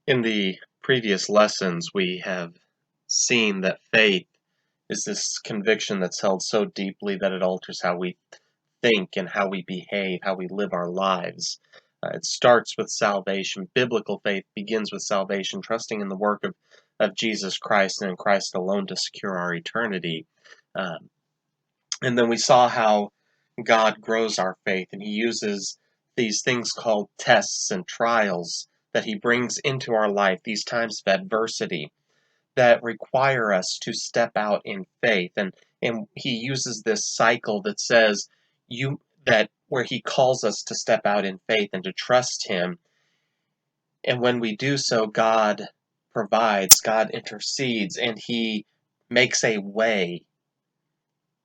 In the previous lessons, we have seen that faith is this conviction that's held so deeply that it alters how we think and how we behave, how we live our lives. It starts with salvation. Biblical faith begins with salvation, trusting in the work of Jesus Christ and in Christ alone to secure our eternity. Um, and then we saw how God grows our faith, and He uses these things called tests and trials that He brings into our life, these times of adversity that require us to step out in faith. And He uses this cycle that says that where He calls us to step out in faith and to trust Him. And when we do so, God provides, God intercedes, and He makes a way.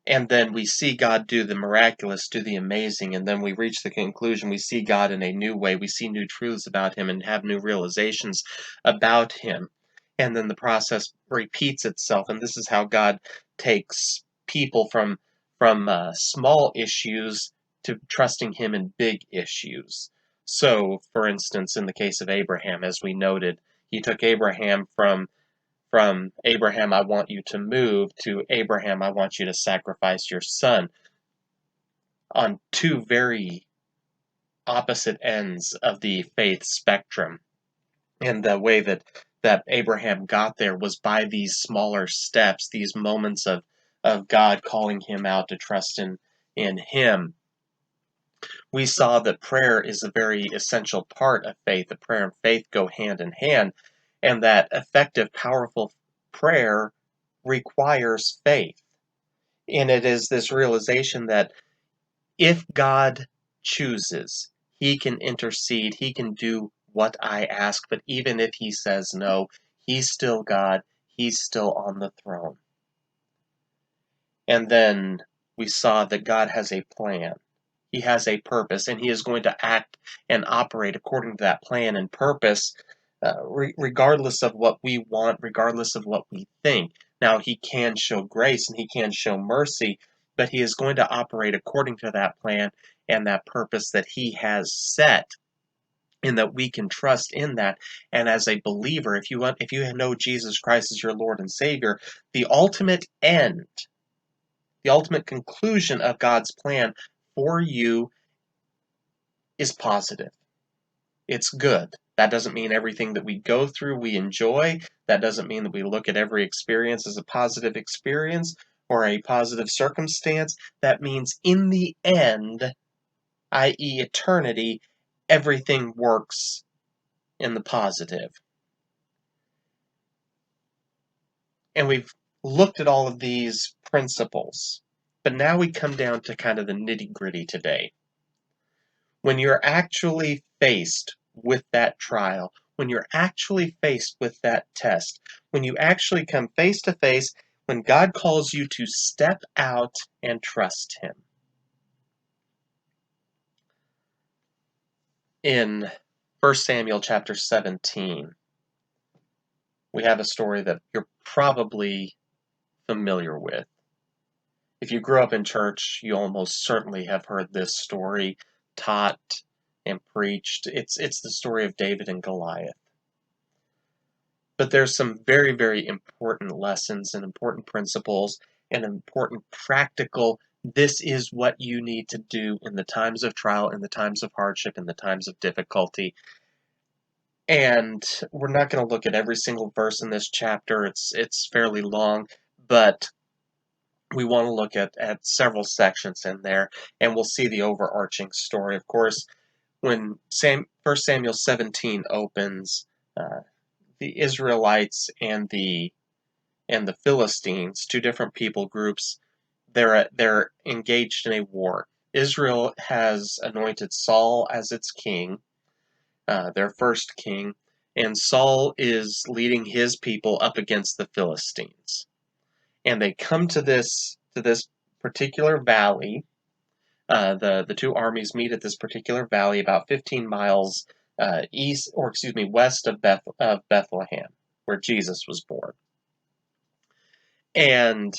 And then we see God do the miraculous, do the amazing, and then we reach the conclusion we see God in a new way. We see new truths about Him and have new realizations about Him. And then the process repeats itself, and this is how God takes people from small issues to trusting Him in big issues. So, for instance, in the case of Abraham, as we noted, He took Abraham from Abraham, I want you to move, to Abraham, I want you to sacrifice your son, on two very opposite ends of the faith spectrum. And the way that Abraham got there was by these smaller steps, these moments of God calling him out to trust in Him. We saw that prayer is a very essential part of faith. The prayer and faith go hand in hand, and that effective, powerful prayer requires faith. And it is this realization that if God chooses, He can intercede, He can do what I ask, but even if He says no, He's still God, He's still on the throne. And then we saw that God has a plan. He has a purpose, and He is going to act and operate according to that plan and purpose, regardless of what we want, regardless of what we think. Now, He can show grace and He can show mercy, but He is going to operate according to that plan and that purpose that He has set, and that we can trust in that. And as a believer, if you know Jesus Christ as your Lord and Savior, the ultimate end, the ultimate conclusion of God's plan for you is positive. It's good. That doesn't mean everything that we go through we enjoy. That doesn't mean that we look at every experience as a positive experience or a positive circumstance. That means in the end, i.e., eternity, everything works in the positive. And we've looked at all of these principles, but now we come down to kind of the nitty-gritty today. When you're actually faced with that trial, when you're actually faced with that test, when you actually come face to face, when God calls you to step out and trust Him. In 1 Samuel chapter 17, we have a story that you're probably familiar with. If you grew up in church, you almost certainly have heard this story taught and preached. It's the story of David and Goliath. But there's some very, very important lessons and important principles and important practical, this is what you need to do in the times of trial, in the times of hardship, in the times of difficulty. And we're not going to look at every single verse in this chapter. It's fairly long, but we want to look at several sections in there, and we'll see the overarching story. Of course, when 1 Samuel 17 opens, the Israelites and the Philistines, two different people groups, they're engaged in a war. Israel has anointed Saul as its king, their first king, and Saul is leading his people up against the Philistines. And they come to this particular valley. The two armies meet at this particular valley about 15 miles west of Bethlehem, where Jesus was born. And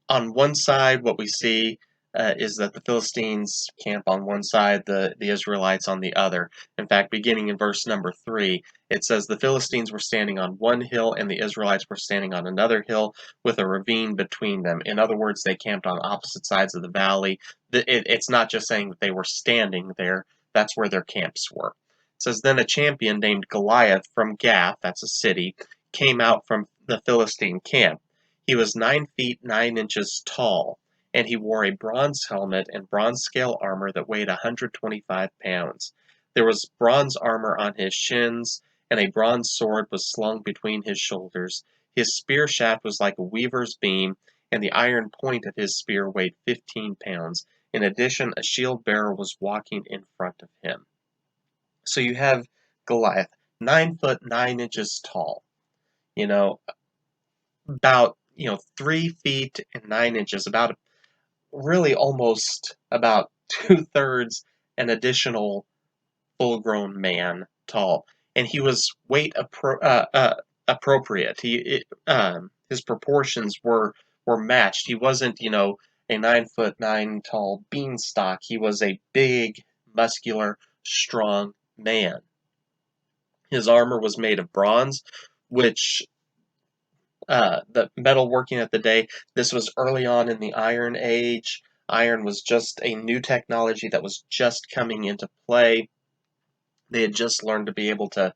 on one side, what we see, is that the Philistines camp on one side, the Israelites on the other. In fact, beginning in verse number 3, it says the Philistines were standing on one hill and the Israelites were standing on another hill with a ravine between them. In other words, they camped on opposite sides of the valley. It's not just saying that they were standing there, that's where their camps were. It says, then a champion named Goliath from Gath, that's a city, came out from the Philistine camp. He was 9 feet 9 inches tall, and he wore a bronze helmet and bronze scale armor that weighed 125 pounds. There was bronze armor on his shins, and a bronze sword was slung between his shoulders. His spear shaft was like a weaver's beam, and the iron point of his spear weighed 15 pounds. In addition, a shield bearer was walking in front of him. So you have Goliath, 9 foot 9 inches tall, you know, about 3 feet and 9 inches, about really almost about 2/3 an additional full-grown man tall, and he was appropriate. His proportions were matched. He wasn't a 9 foot 9 tall beanstalk. He was a big, muscular, strong man. His armor was made of bronze, which the metalworking of the day, this was early on in the Iron Age. Iron was just a new technology that was just coming into play. They had just learned to be able to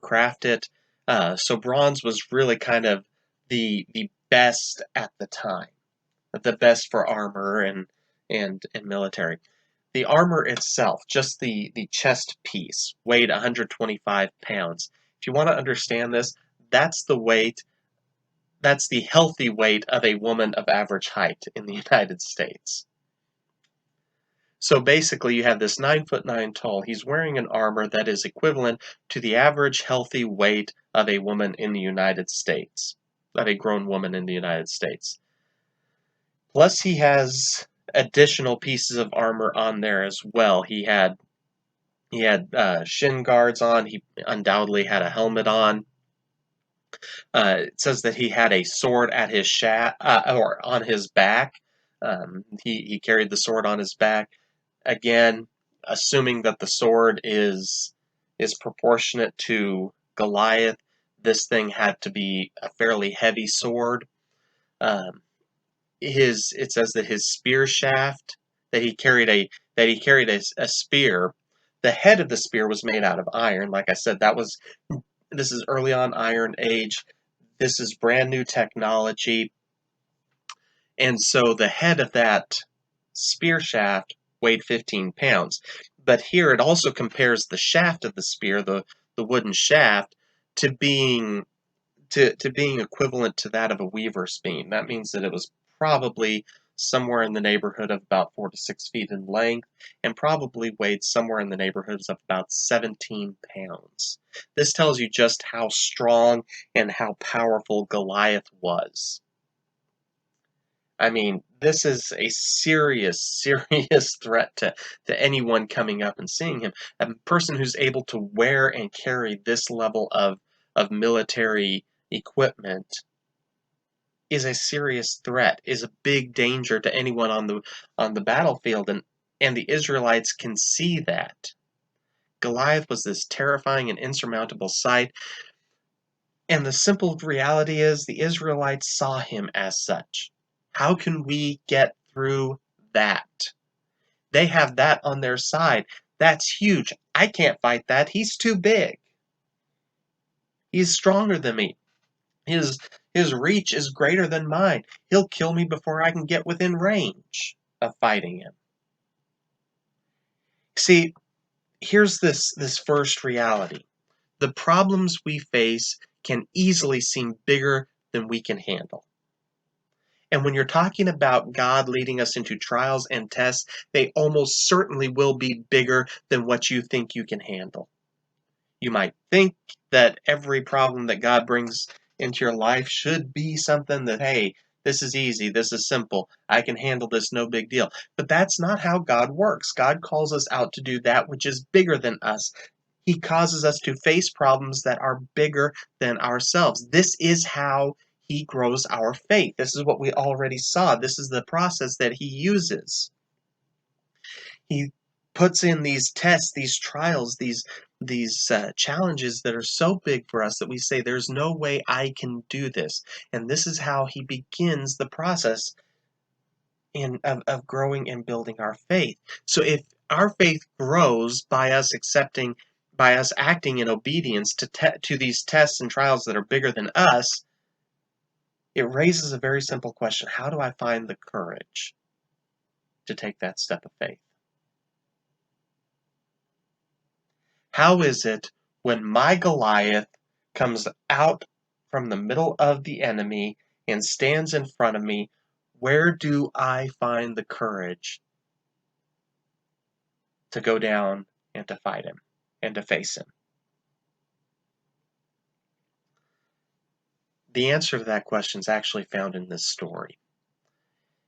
craft it. So bronze was really kind of the best at the time, the best for armor and military. The armor itself, just the chest piece, weighed 125 pounds. If you want to understand this, that's the weight, that's the healthy weight of a woman of average height in the United States. So basically, you have this 9 foot 9 tall. He's wearing an armor that is equivalent to the average healthy weight of a woman in the United States, of a grown woman in the United States. Plus, he has additional pieces of armor on there as well. He had shin guards on. He undoubtedly had a helmet on. It says that he had a sword at his or on his back. He carried the sword on his back. Again, assuming that the sword is proportionate to Goliath, this thing had to be a fairly heavy sword. It says that his spear shaft, that he carried a spear. The head of the spear was made out of iron. Like I said, this is early on Iron Age. This is brand new technology. And so the head of that spear shaft weighed 15 pounds. But here it also compares the shaft of the spear, the wooden shaft, to being equivalent to that of a weaver's beam. That means that it was probably somewhere in the neighborhood of about 4 to 6 feet in length, and probably weighed somewhere in the neighborhoods of about 17 pounds. This tells you just how strong and how powerful Goliath was. I mean, this is a serious, serious threat to anyone coming up and seeing him. A person who's able to wear and carry this level of military equipment is a serious threat, is a big danger to anyone on the battlefield, and the Israelites can see that. Goliath was this terrifying and insurmountable sight, and the simple reality is the Israelites saw him as such. How can we get through that? They have that on their side. That's huge. I can't fight that. He's too big. He's stronger than me. His reach is greater than mine. He'll kill me before I can get within range of fighting him. See, here's this first reality. The problems we face can easily seem bigger than we can handle. And when you're talking about God leading us into trials and tests, they almost certainly will be bigger than what you think you can handle. You might think that every problem that God brings into your life should be something that, hey, this is easy, this is simple, I can handle this, no big deal. But that's not how God works. God calls us out to do that which is bigger than us. He causes us to face problems that are bigger than ourselves. This is how he grows our faith. This is what we already saw. This is the process that he uses. He puts in these tests, these trials, these challenges that are so big for us that we say, there's no way I can do this. And this is how he begins the process of growing and building our faith. So if our faith grows by us acting in obedience to these tests and trials that are bigger than us, it raises a very simple question. How do I find the courage to take that step of faith? How is it when my Goliath comes out from the middle of the enemy and stands in front of me, where do I find the courage to go down and to fight him and to face him? The answer to that question is actually found in this story.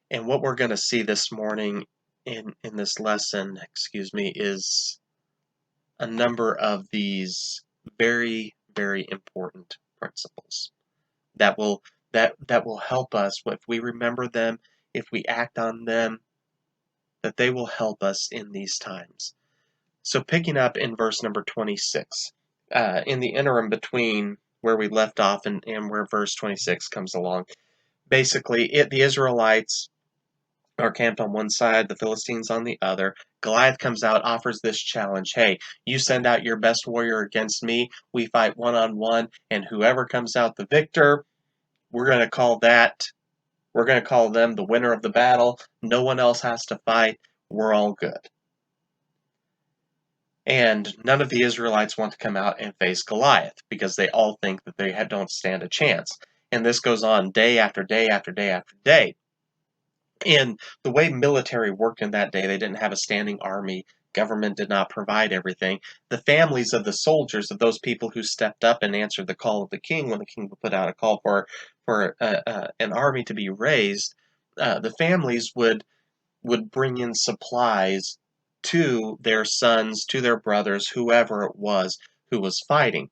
And what we're going to see this morning in this lesson, is a number of these very, very important principles that will help us if we remember them, if we act on them, that they will help us in these times. So picking up in verse number 26, in the interim between where we left off and where verse 26 comes along, basically the Israelites are camped on one side, the Philistines on the other. Goliath comes out, offers this challenge. Hey, you send out your best warrior against me. We fight one-on-one, and whoever comes out the victor, we're going to call them the winner of the battle. No one else has to fight. We're all good. And none of the Israelites want to come out and face Goliath because they all think that they don't stand a chance. And this goes on day after day after day after day. And the way military worked in that day, they didn't have a standing army. Government did not provide everything. The families of the soldiers, of those people who stepped up and answered the call of the king when the king would put out a call for an army to be raised, the families would bring in supplies to their sons, to their brothers, whoever it was who was fighting.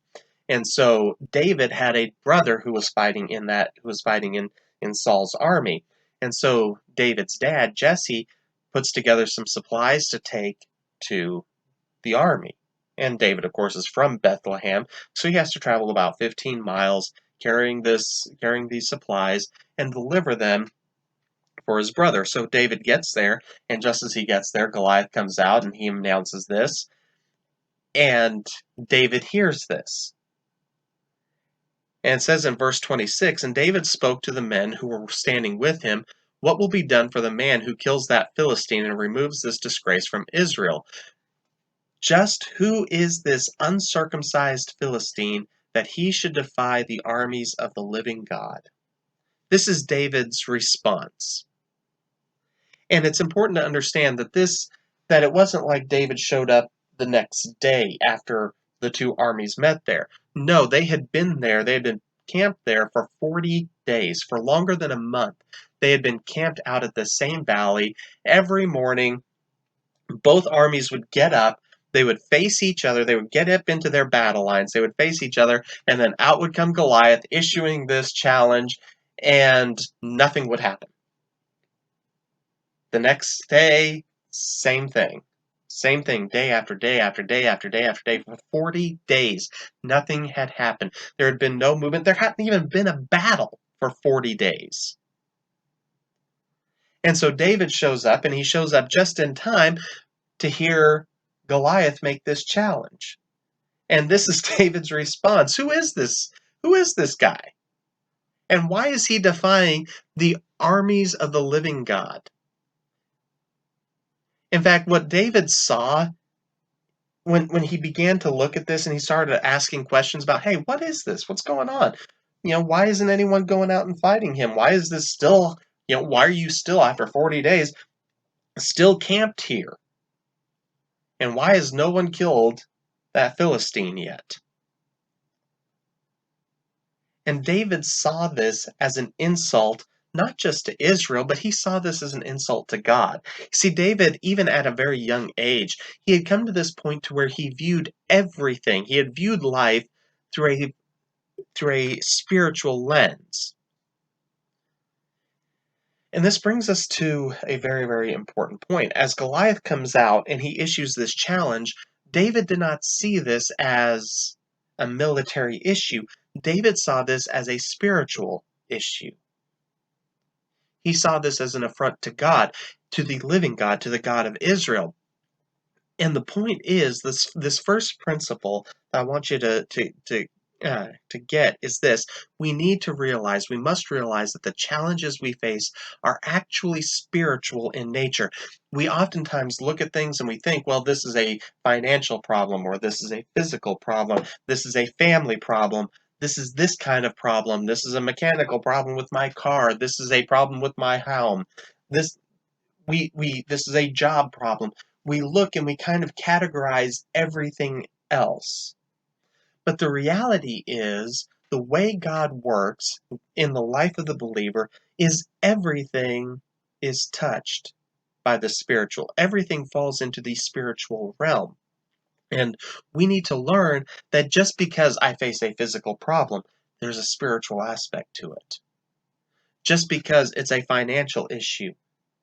And so David had a brother who was fighting in Saul's army. And so David's dad, Jesse, puts together some supplies to take to the army. And David, of course, is from Bethlehem, so he has to travel about 15 miles carrying these supplies and deliver them for his brother. So David gets there, and just as he gets there, Goliath comes out and he announces this. And David hears this. And it says in verse 26, and David spoke to the men who were standing with him, what will be done for the man who kills that Philistine and removes this disgrace from Israel? Just who is this uncircumcised Philistine that he should defy the armies of the living God? This is David's response. And it's important to understand that it wasn't like David showed up the next day after the two armies met there. No, they had been there. They had been camped there for 40 days, for longer than a month. They had been camped out at the same valley. Every morning, both armies would get up. They would face each other. They would get up into their battle lines. They would face each other, and then out would come Goliath issuing this challenge, and nothing would happen. The next day, same thing. Same thing, day after day after day after day after day. For 40 days, nothing had happened. There had been no movement. There hadn't even been a battle for 40 days. And so David shows up, and he shows up just in time to hear Goliath make this challenge. And this is David's response. Who is this? Who is this guy? And why is he defying the armies of the living God? In fact, what David saw when he began to look at this and he started asking questions about, hey, what is this? What's going on? Why isn't anyone going out and fighting him? Why is this still, why are you still, after 40 days, still camped here? And why has no one killed that Philistine yet? And David saw this as an insult, not just to Israel, but he saw this as an insult to God. See, David, even at a very young age, he had come to this point to where he viewed everything. He had viewed life through a spiritual lens. And this brings us to a very, very important point. As Goliath comes out and he issues this challenge, David did not see this as a military issue. David saw this as a spiritual issue. He saw this as an affront to God, to the living God, to the God of Israel. And the point is, this first principle that I want you to get is this: we must realize that the challenges we face are actually spiritual in nature. We oftentimes look at things and we think, well, this is a financial problem, or this is a physical problem, this is a family problem. This is this kind of problem. This is a mechanical problem with my car. This is a problem with my home. This this is a job problem. We look and we kind of categorize everything else. But the reality is, the way God works in the life of the believer is everything is touched by the spiritual. Everything falls into the spiritual realm. And we need to learn that just because I face a physical problem, there's a spiritual aspect to it. Just because it's a financial issue,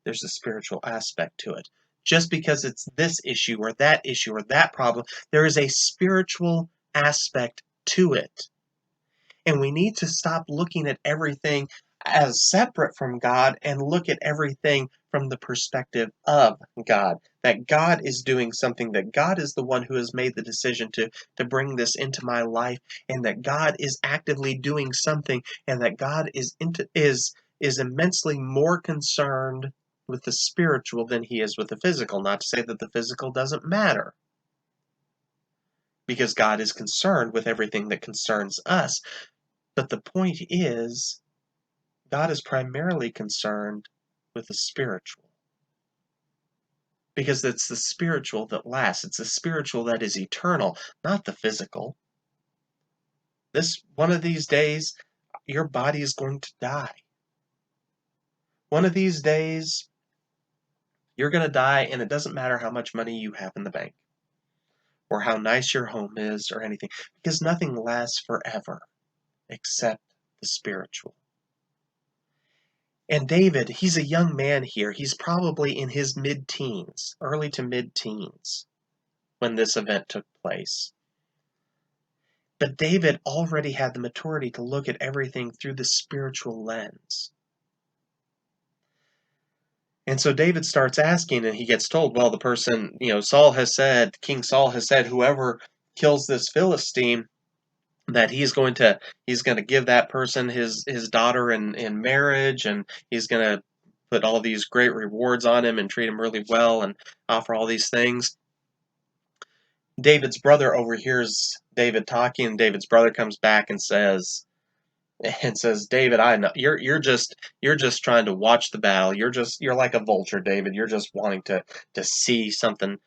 there's a spiritual aspect to it. Just because it's this issue or that problem, there is a spiritual aspect to it. And we need to stop looking at everything as separate from God and look at everything from the perspective of God. That God is doing something, that God is the one who has made the decision to bring this into my life, and that God is actively doing something, and that God is immensely more concerned with the spiritual than he is with the physical. Not to say that the physical doesn't matter, because God is concerned with everything that concerns us. But the point is, God is primarily concerned with the spiritual. Because it's the spiritual that lasts. It's the spiritual that is eternal, not the physical. One of these days, your body is going to die. One of these days, you're going to die, and it doesn't matter how much money you have in the bank, or how nice your home is, or anything, because nothing lasts forever except the spiritual. And David, he's a young man here. He's probably in his mid-teens, early to mid-teens, when this event took place. But David already had the maturity to look at everything through the spiritual lens. And so David starts asking, and he gets told, well, the person, King Saul has said, whoever kills this Philistine, that he's going to give that person his daughter in marriage, and he's going to put all these great rewards on him and treat him really well and offer all these things. David's brother overhears David talking, and David's brother comes back and says, David, I know you're just trying to watch the battle. You're like a vulture, David. You're just wanting to see something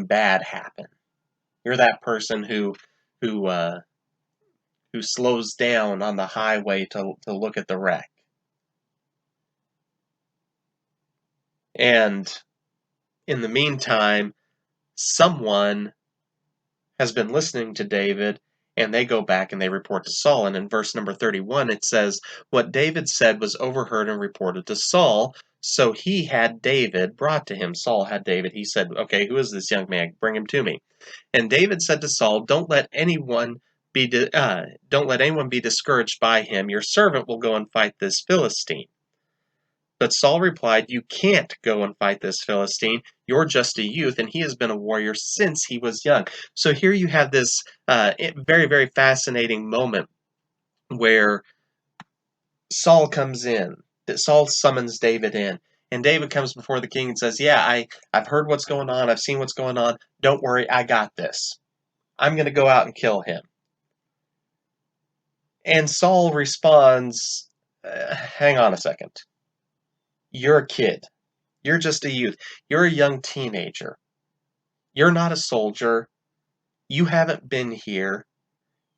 bad happen. You're that person who slows down on the highway to look at the wreck. And in the meantime, someone has been listening to David, and they go back and they report to Saul. And in verse number 31, it says, what David said was overheard and reported to Saul, so he had David brought to him. Saul had David. He said, okay, who is this young man? Bring him to me. And David said to Saul, don't let anyone be discouraged by him. Your servant will go and fight this Philistine. But Saul replied, you can't go and fight this Philistine. You're just a youth, and he has been a warrior since he was young. So here you have this very, very fascinating moment where Saul comes in. Saul summons David in. And David comes before the king and says, yeah, I've heard what's going on. I've seen what's going on. Don't worry, I got this. I'm going to go out and kill him. And Saul responds, hang on a second. You're a kid. You're just a youth. You're a young teenager. You're not a soldier. You haven't been here.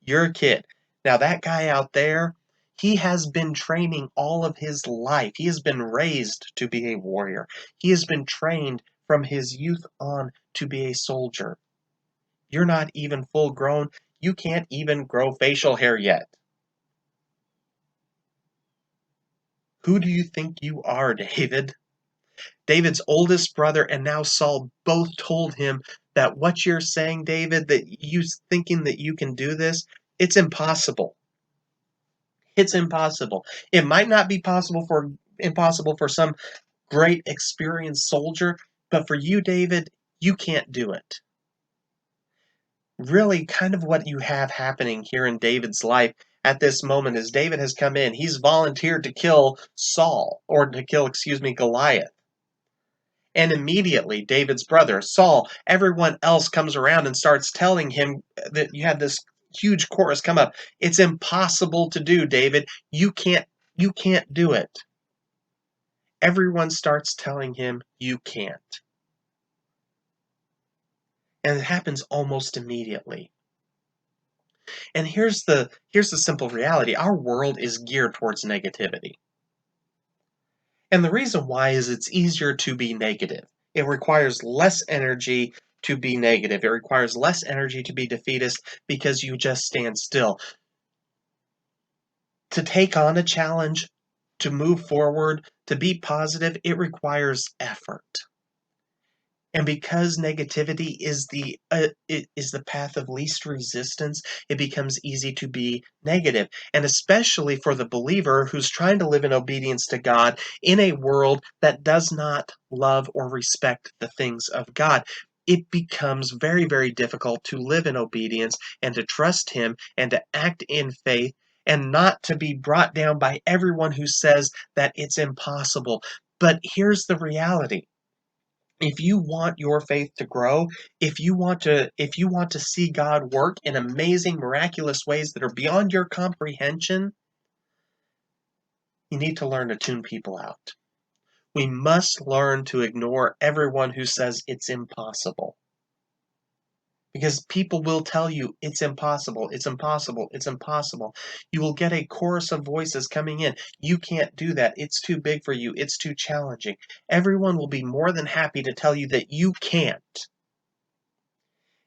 You're a kid. Now, that guy out there, he has been training all of his life. He has been raised to be a warrior. He has been trained from his youth on to be a soldier. You're not even full grown. You can't even grow facial hair yet. Who do you think you are, David? David's oldest brother and now Saul both told him that what you're saying, David, that you thinking that you can do this, it's impossible. It's impossible. It might not be impossible for some great experienced soldier, but for you, David, you can't do it. Really, kind of what you have happening here in David's life at this moment is David has come in. He's volunteered to kill Saul, or to kill, Goliath. And immediately, David's brother, Saul, everyone else comes around and starts telling him that you have this huge chorus come up. It's impossible to do, David. You can't do it. Everyone starts telling him you can't. And it happens almost immediately. And here's the simple reality. Our world is geared towards negativity. And the reason why is it's easier to be negative. It requires less energy to be negative. It requires less energy to be defeatist because you just stand still. To take on a challenge, to move forward, to be positive, it requires effort. And because negativity is the path of least resistance, it becomes easy to be negative. And especially for the believer who's trying to live in obedience to God in a world that does not love or respect the things of God, it becomes very, very difficult to live in obedience and to trust Him and to act in faith and not to be brought down by everyone who says that it's impossible. But here's the reality. If you want your faith to grow, if you want to see God work in amazing, miraculous ways that are beyond your comprehension, you need to learn to tune people out. We must learn to ignore everyone who says it's impossible. Because people will tell you it's impossible, it's impossible, it's impossible. You will get a chorus of voices coming in. You can't do that. It's too big for you. It's too challenging. Everyone will be more than happy to tell you that you can't.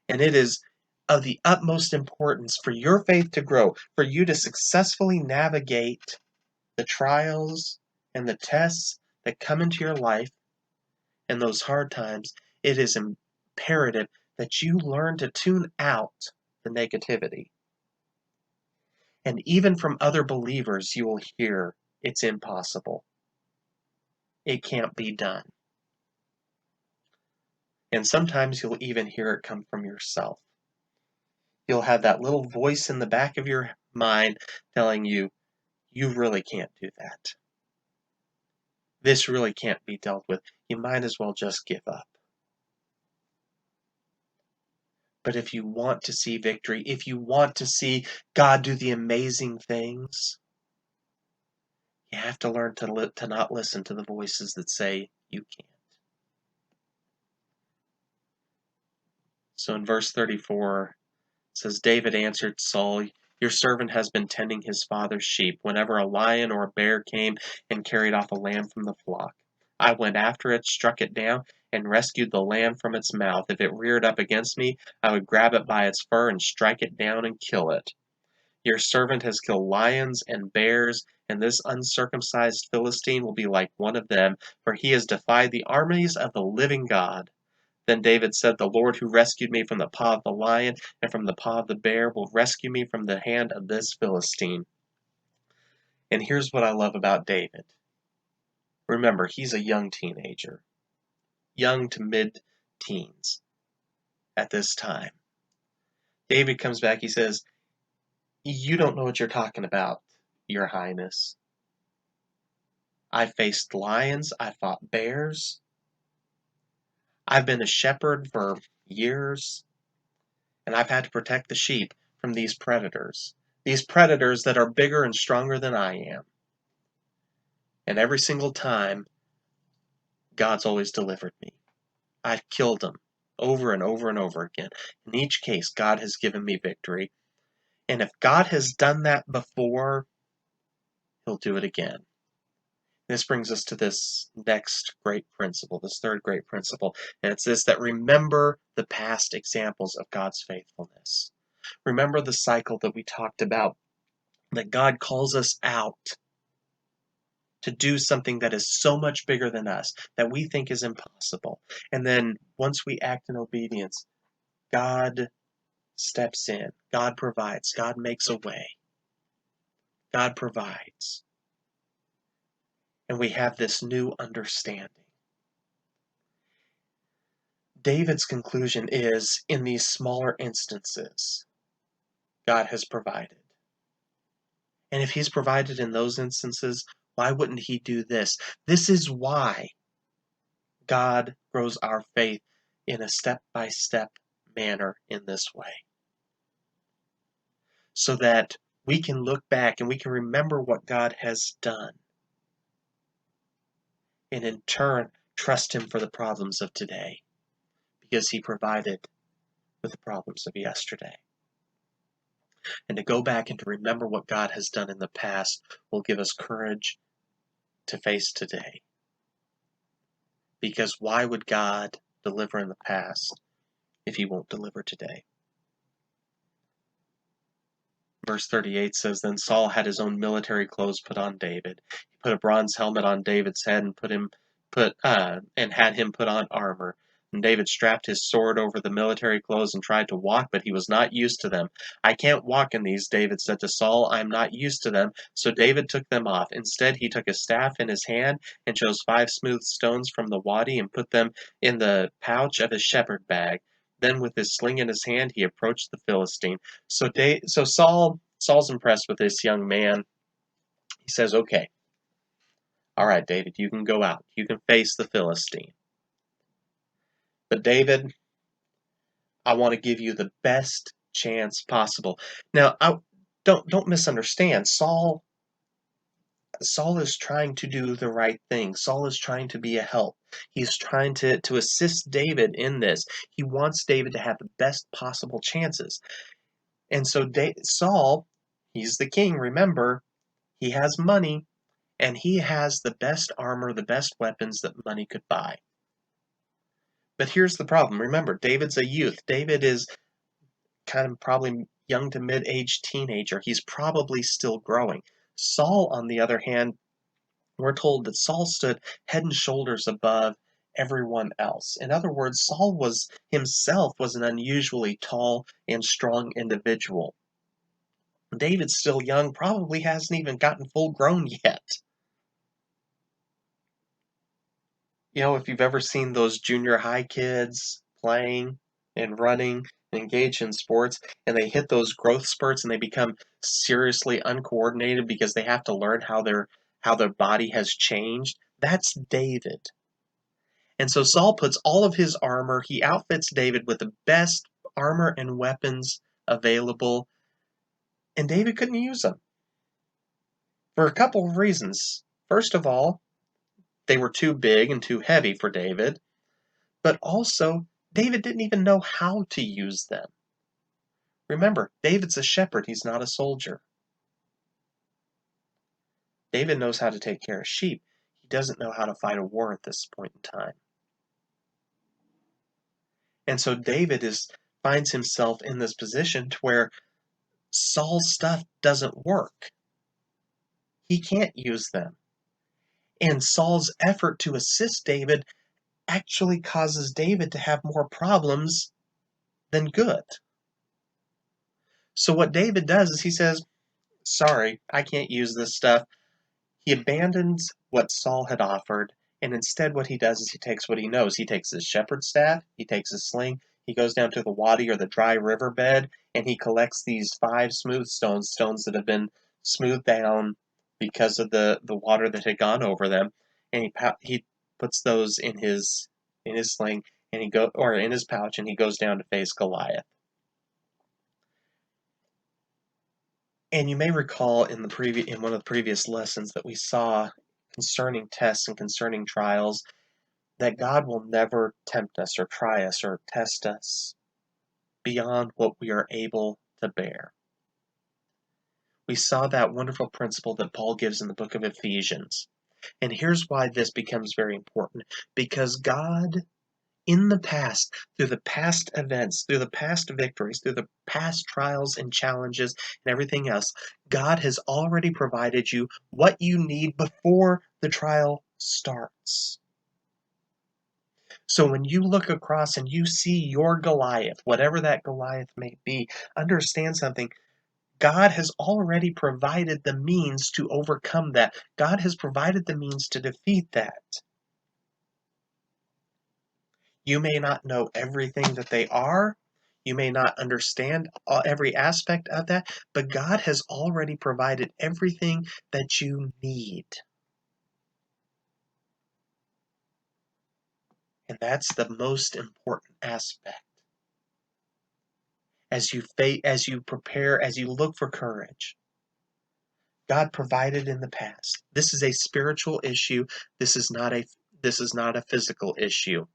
And it is of the utmost importance for your faith to grow, for you to successfully navigate the trials and the tests that come into your life and those hard times. It is imperative that you learn to tune out the negativity. And even from other believers, you will hear it's impossible. It can't be done. And sometimes you'll even hear it come from yourself. You'll have that little voice in the back of your mind telling you, you really can't do that. This really can't be dealt with. You might as well just give up. But if you want to see victory, if you want to see God do the amazing things, you have to learn to not listen to the voices that say you can't. So in verse 34, it says, David answered Saul, your servant has been tending his father's sheep. Whenever a lion or a bear came and carried off a lamb from the flock, I went after it, struck it down, and rescued the lamb from its mouth. If it reared up against me, I would grab it by its fur and strike it down and kill it. Your servant has killed lions and bears, and this uncircumcised Philistine will be like one of them, for he has defied the armies of the living God. Then David said, the Lord who rescued me from the paw of the lion and from the paw of the bear will rescue me from the hand of this Philistine. And here's what I love about David. Remember, he's a young teenager, young to mid-teens at this time. David comes back, he says, you don't know what you're talking about, Your Highness. I faced lions, I fought bears. I've been a shepherd for years, and I've had to protect the sheep from these predators that are bigger and stronger than I am. And every single time, God's always delivered me. I've killed them over and over and over again. In each case, God has given me victory. And if God has done that before, He'll do it again. This brings us to this next great principle, this third great principle, and it's this, that remember the past examples of God's faithfulness. Remember the cycle that we talked about, that God calls us out to do something that is so much bigger than us, that we think is impossible. And then once we act in obedience, God steps in. God provides. God makes a way. God provides. And we have this new understanding. David's conclusion is, in these smaller instances, God has provided. And if he's provided in those instances, why wouldn't he do this? This is why God grows our faith in a step-by-step manner in this way. So that we can look back and we can remember what God has done. And in turn, trust him for the problems of today. Because he provided with the problems of yesterday. And to go back and to remember what God has done in the past will give us courage to face today. Because why would God deliver in the past if he won't deliver today? Verse 38 says, Then Saul had his own military clothes put on David. He put a bronze helmet on David's head and had him put on armor. And David strapped his sword over the military clothes and tried to walk, but he was not used to them. I can't walk in these, David said to Saul. I am not used to them. So David took them off. Instead, he took a staff in his hand and chose 5 smooth stones from the wadi and put them in the pouch of his shepherd bag. Then with his sling in his hand, he approached the Philistine. So Saul's impressed with this young man. He says, okay, all right, David, you can go out. You can face the Philistine. But David, I want to give you the best chance possible. Now, don't misunderstand. Saul is trying to do the right thing. Saul is trying to be a help. He's trying to assist David in this. He wants David to have the best possible chances. And so Saul, he's the king, remember, he has money, and he has the best armor, the best weapons that money could buy. But here's the problem. Remember, David's a youth. David is kind of probably young to mid-aged teenager. He's probably still growing. Saul, on the other hand, we're told that Saul stood head and shoulders above everyone else. In other words, Saul himself was an unusually tall and strong individual. David's still young, probably hasn't even gotten full grown yet. You know, if you've ever seen those junior high kids playing and running and engaged in sports, and they hit those growth spurts and they become seriously uncoordinated because they have to learn how their body has changed, that's David. And so Saul puts all of his armor, he outfits David with the best armor and weapons available, and David couldn't use them. For a couple of reasons. First of all, they were too big and too heavy for David, but also David didn't even know how to use them. Remember, David's a shepherd, he's not a soldier. David knows how to take care of sheep. He doesn't know how to fight a war at this point in time. And so David finds himself in this position to where Saul's stuff doesn't work. He can't use them. And Saul's effort to assist David actually causes David to have more problems than good. So what David does is he says, sorry, I can't use this stuff. He abandons what Saul had offered, and instead what he does is he takes what he knows. He takes his shepherd's staff, he takes his sling, he goes down to the wadi or the dry riverbed, and he collects these 5 smooth stones that have been smoothed down because of the water that had gone over them, and he puts those in his sling and in his pouch, and he goes down to face Goliath. And you may recall in one of the previous lessons that we saw concerning tests and concerning trials that God will never tempt us or try us or test us beyond what we are able to bear. We saw that wonderful principle that Paul gives in the book of Ephesians. And here's why this becomes very important. Because God, in the past, through the past events, through the past victories, through the past trials and challenges and everything else, God has already provided you what you need before the trial starts. So when you look across and you see your Goliath, whatever that Goliath may be, understand something. God has already provided the means to overcome that. God has provided the means to defeat that. You may not know everything that they are. You may not understand every aspect of that, but God has already provided everything that you need. And that's the most important aspect. As you prepare, as you look for courage, God provided in the past. This is a spiritual issue. This is not a physical issue.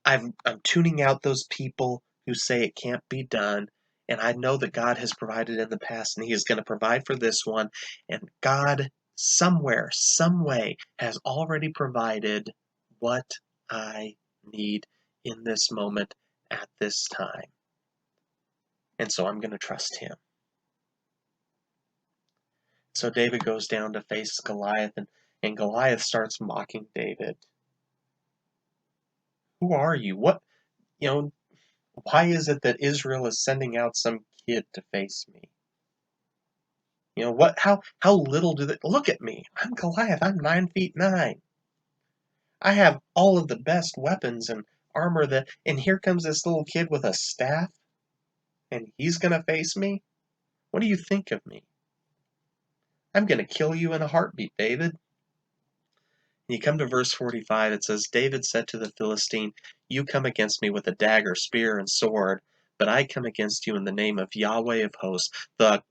I'm tuning out those people who say it can't be done, and I know that God has provided in the past, and He is going to provide for this one. And God, somewhere, some way, has already provided what I need in this moment at this time. And so I'm going to trust Him. So David goes down to face Goliath, and Goliath starts mocking David. Who are you? What, why is it that Israel is sending out some kid to face me? How little do they look at me? I'm Goliath. I'm 9 feet 9. I have all of the best weapons and armor and here comes this little kid with a staff, and he's gonna face me? What do you think of me? I'm gonna kill you in a heartbeat, David. And you come to verse 45, it says, David said to the Philistine, You come against me with a dagger, spear, and sword, but I come against you in the name of Yahweh of hosts, the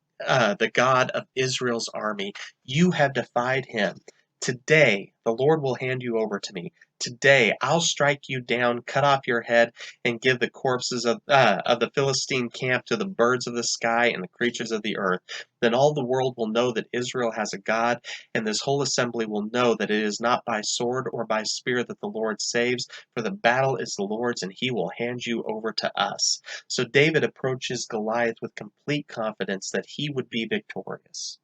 God of Israel's army. You have defied him. Today the Lord will hand you over to me. Today I'll strike you down, cut off your head, and give the corpses of the Philistine camp to the birds of the sky and the creatures of the earth. Then all the world will know that Israel has a God, and this whole assembly will know that it is not by sword or by spear that the Lord saves, for the battle is the Lord's, and he will hand you over to us. So David approaches Goliath with complete confidence that he would be victorious.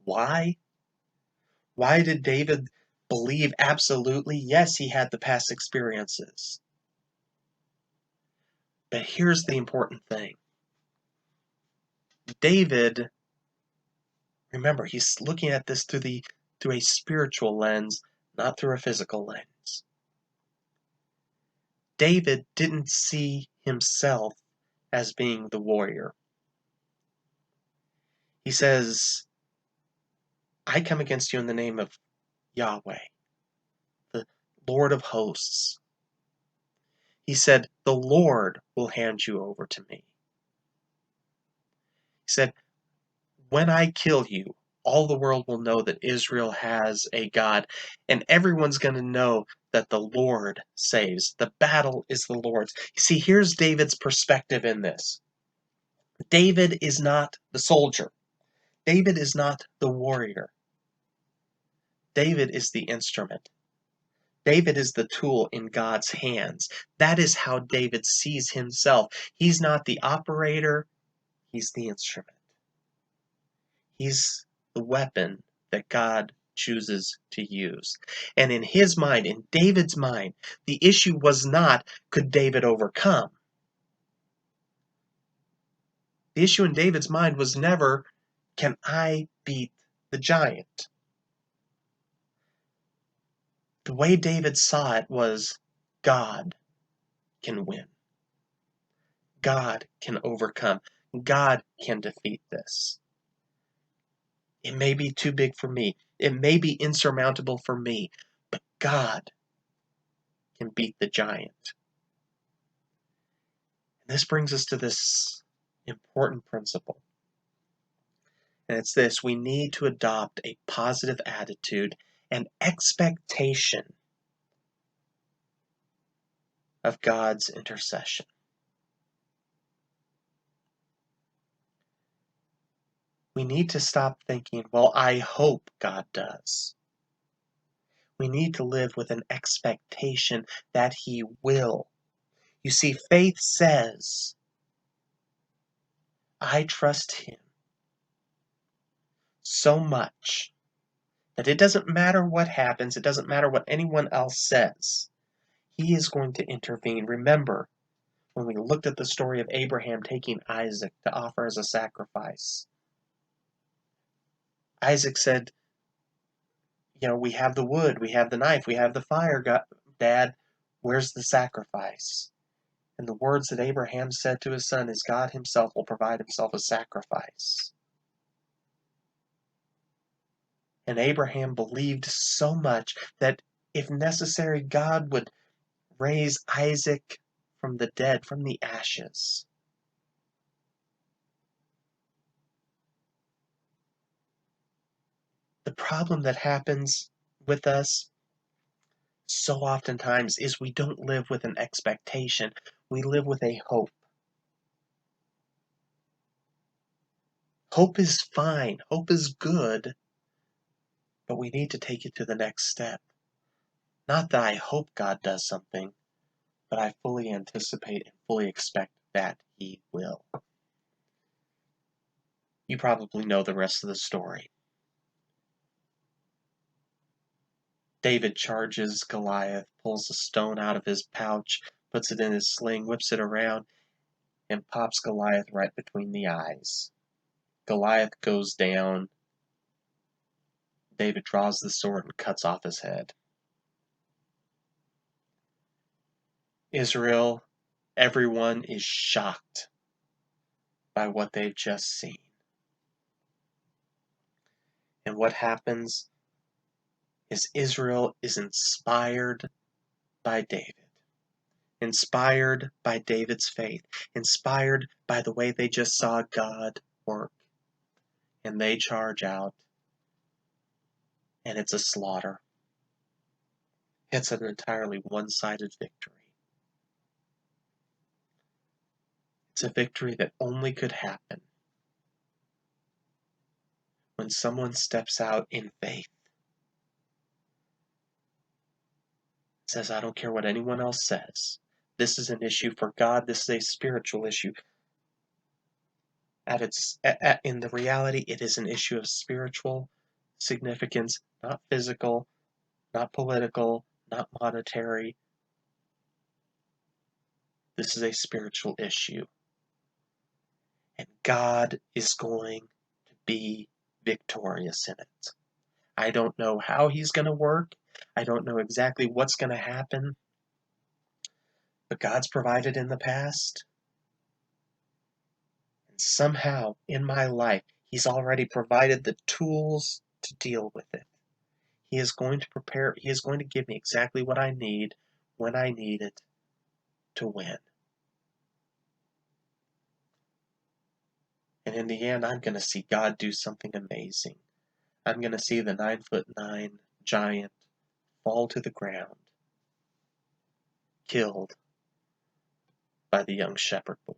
Why? Why did David believe absolutely? Yes, he had the past experiences. But here's the important thing. David, remember, he's looking at this through a spiritual lens, not through a physical lens. David didn't see himself as being the warrior. He says, I come against you in the name of Yahweh, the Lord of hosts. He said, the Lord will hand you over to me. He said, when I kill you, all the world will know that Israel has a God, and everyone's going to know that the Lord saves. The battle is the Lord's. You see, here's David's perspective in this. David is not the soldier. David is not the warrior. David is the instrument. David is the tool in God's hands. That is how David sees himself. He's not the operator, he's the instrument. He's the weapon that God chooses to use. And in his mind, in David's mind, the issue was not, could David overcome? The issue in David's mind was never, can I beat the giant? The way David saw it was, God can win. God can overcome. God can defeat this. It may be too big for me. It may be insurmountable for me, but God can beat the giant. And this brings us to this important principle. And it's this: we need to adopt a positive attitude and expectation of God's intercession. We need to stop thinking, well, I hope God does. We need to live with an expectation that He will. You see, faith says, I trust Him so much That it doesn't matter what happens, it doesn't matter what anyone else says. He is going to intervene. Remember, when we looked at the story of Abraham taking Isaac to offer as a sacrifice, Isaac said, we have the wood, we have the knife, we have the fire, Dad, where's the sacrifice? And the words that Abraham said to his son is, God himself will provide himself a sacrifice. And Abraham believed so much that if necessary, God would raise Isaac from the dead, from the ashes. The problem that happens with us so oftentimes is we don't live with an expectation. We live with a hope. Hope is fine. Hope is good. But we need to take it to the next step. Not that I hope God does something, but I fully anticipate and fully expect that He will. You probably know the rest of the story. David charges Goliath, pulls a stone out of his pouch, puts it in his sling, whips it around, and pops Goliath right between the eyes. Goliath goes down. David draws the sword and cuts off his head. Israel, everyone is shocked by what they've just seen. And what happens is Israel is inspired by David, inspired by David's faith, inspired by the way they just saw God work. And they charge out, and it's a slaughter. It's an entirely one-sided victory. It's a victory that only could happen when someone steps out in faith, says, I don't care what anyone else says. This is an issue for God. This is a spiritual issue. In the reality, it is an issue of spiritual significance, not physical, not political, not monetary. This is a spiritual issue. And God is going to be victorious in it. I don't know how He's going to work. I don't know exactly what's going to happen. But God's provided in the past. And somehow in my life, He's already provided the tools to deal with it. He is going to give me exactly what I need when I need it to win. And in the end, I'm going to see God do something amazing. I'm going to see the 9'9" giant fall to the ground, killed by the young shepherd boy.